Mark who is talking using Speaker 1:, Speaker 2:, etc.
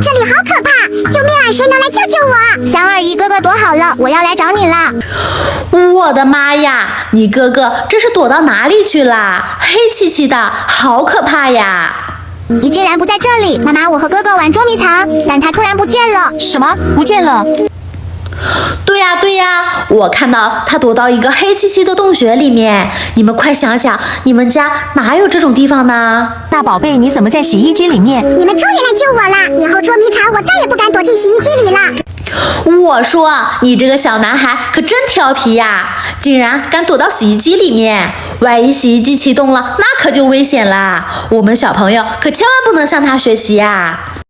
Speaker 1: 这里好可怕！救命啊！谁能来救救我？
Speaker 2: 小二姨哥哥躲好了，我要来找你啦！
Speaker 3: 我的妈呀，你哥哥这是躲到哪里去啦？黑漆漆的，好可怕呀！
Speaker 2: 你竟然不在这里！妈妈，我和哥哥玩捉迷藏，但他突然不见了。
Speaker 4: 什么？不见了？
Speaker 3: 对呀对呀，我看到他躲到一个黑漆漆的洞穴里面。你们快想想，你们家哪有这种地方呢？
Speaker 4: 大宝贝，你怎么在洗衣机里面？
Speaker 1: 你们终于来救我啦！以后捉迷藏我再也不敢躲进洗衣机里啦。
Speaker 3: 我说你这个小男孩可真调皮呀，竟然敢躲到洗衣机里面，万一洗衣机启动了，那可就危险啦。我们小朋友可千万不能向他学习呀。